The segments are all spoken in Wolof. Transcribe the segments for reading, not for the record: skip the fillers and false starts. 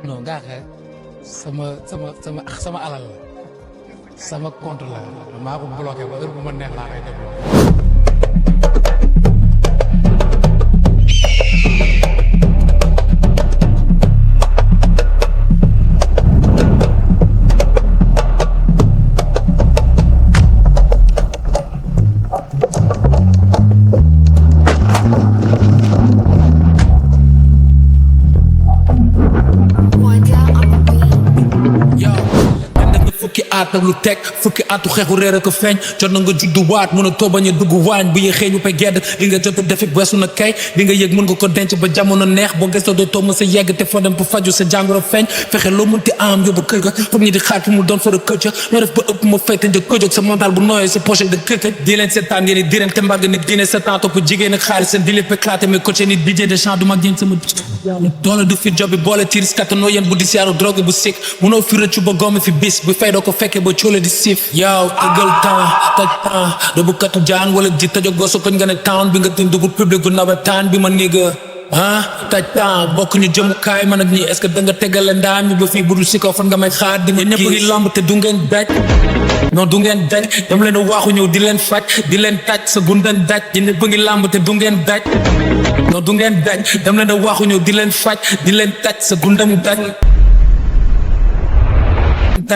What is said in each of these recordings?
non ngaa xe sama alal la sama compte la maa ko bloqué ba heure bu ma neex laa koy débloqué. aata lu teg fukki atu xeexu réer a ko feeñ jot na nga juddu waat mën a too bañ a dugg waañ bu yee ñu pay gedd li nga jot a defit weesu na kay li nga yëg mën nga ko denc ba jamono neex boo gëstoo doo toog ma sa yegg te foo dem pour faju sa jàngoro feeñ fexe loo mënti am yóbbu kër ga foog ñi di xaar fi mu doon fa a këcca noo def ba ëpp ma fay te njëkk këjog sa mental bu nooyee sa poche de kër di leen seetaan ngeen di direen te mbagg nit dine seetaan topp jigéen ak xaalis seen di lépp éclaté mais coché nit DJ de chant du mag jën sama doole du fi job bi boole tiris kattanoo yéen bu di siyaaru drogue bu sikk munoo fi rëccu ba gomme fi bis bu fay doo ko fekkee ba coole di sif yow tëggal temps taj temps doobu katu jaan wala ji tajo goso koñ nga ne town bi nga tin dugub public bu nawetaan bi ma nigga taj temps bokk ñu jëmukaay man ak ñi est-ce que da nga tegale ndaam ñu ba fii budul si kaw fan nga may xaar di nga ñëpp ngi lamb te du ngeen daj non du ngeen daj dama leen waaxu ñëw di leen faj di leen taj sa gundan daj di ñëpp ngi lamb te du ngeen daj non du ngeen daj dama leen waaxu ñëw di leen faj di leen taj sa gundan daj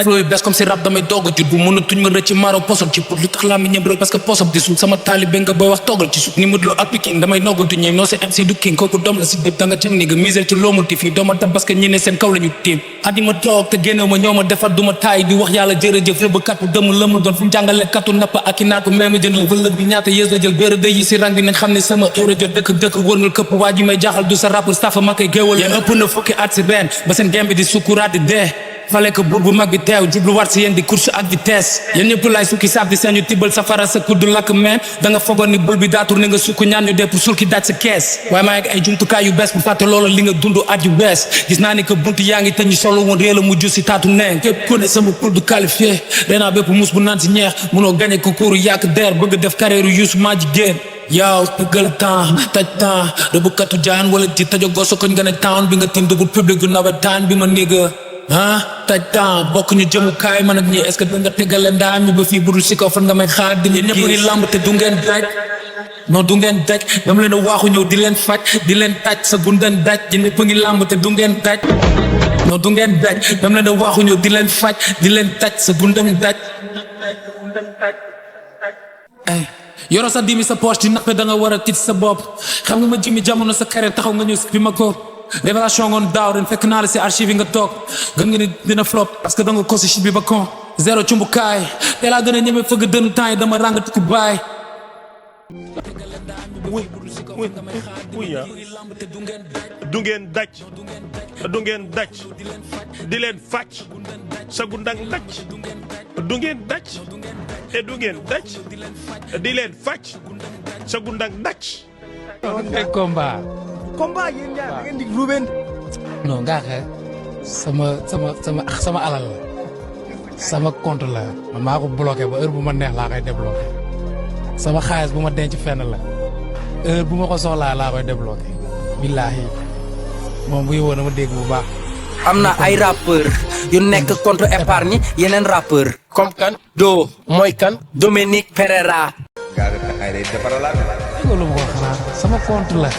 flow yi bes comme si rap damay doog a jut bu mënatuñ ma rëcc maro posom ci pour lu tax laa mi ñëm rek parce que posom di suuf sama taalibe nga booy wax toogal ci suuf ni mudloo ak pikin damay noggantu ñëw noo se MC du king kooku doom la si dép da nga cam ni nga misel ci loo munti fii dooma tam parce que ñi ne seen kaw la ñu tiim addi ma toog te génnew ma ñoo ma defar du ma taay di wax yàlla jërëjëf rëbb katu dëmu lëmu doon fu jàngale katu napp ak i naat ko même jënd vëlëg bi ñaata yées la jël béra day yi si rang bi nañ xam ne sama euro jot dëkk wërngal këpp waa ji may jaaxal du sa rappeur staff ma koy géewal yéen ëpp na fukki at si ren ba seen game bi di sukkuraat di dee fale que buur bu mag bi teew jublu war si yéen di course ak vitesse yéen ñëpp laay sukki saab di seen ñu tibbal safara sa kudd lakk meen da nga fogoon ni bul bi daa tourné nga sukk ñaan ñu dee pour sulki daaj sa kees waaye maa ngi ay jumtukaay yu bees bu fàtte loolu li nga dund at yu bees gis naa ni que buntu yaa ngi tëj ñu solo woon réel a mujj si taatu neen képp ku ne sama pour du qualifié reenaa bépp mus bu naan si ñeex munoo gagné concours yàq der bëgg def carrière yuusu maa jigéen yow tëggal temps taj temps doobu katu jaan wala ji tajo goso koñ nga ne town bi nga tim dugul public bu nawetaan bi ma nigga taj temps bokk ñu jëmukaay man ak ñi est-ce que da nga tegale ndaam ñu ba fii budul si kaw fan nga may xaar di ñëpp ngi lamb te du ngeen daj non du ngeen daj dama leen a waaxu ñëw di leen faj di leen taj sa gundan daj di ñëpp ngi lamb te du ngeen daj non du ngeen daj dama leen a waaxu ñëw di leen faj di leen taj sa gundan daj ay yoro sa dimi sa poche di nappe da nga war a tiit sa bopp xam nga ma jimi jamono sa carrière taxaw nga ñëw si bi ma ko révélation ngoon daaw ren fekk naa la si archive yi nga toog gëm nga ni dina flop parce que da nga ko si shit bi ba kon zéro cumbukaay te laa gën a ñeme fëgg dënn temps yi dama ràngati ku baay du ngeen daj di leen fàcc sa gundang daj du ngeen daj te du ngeen daj di leen fàcc sa gundang daj ay combat yéen ñaar da ngeen di ruben non ngaa xe sama alal la sama compte la man maa ko bloqué ba heure bu ma neex laa koy débloqué sama xaalis bu ma denc fenn la heure bu ma ko soxlaa laa koy débloqué billaahi moom bu yowoo na ma dégg bu baax am na ay rappeur yu nekk contre épargne yeneen rappeur comme kan Do mooy kan Dominique Pereira loolu ma ko xanaa sama compte la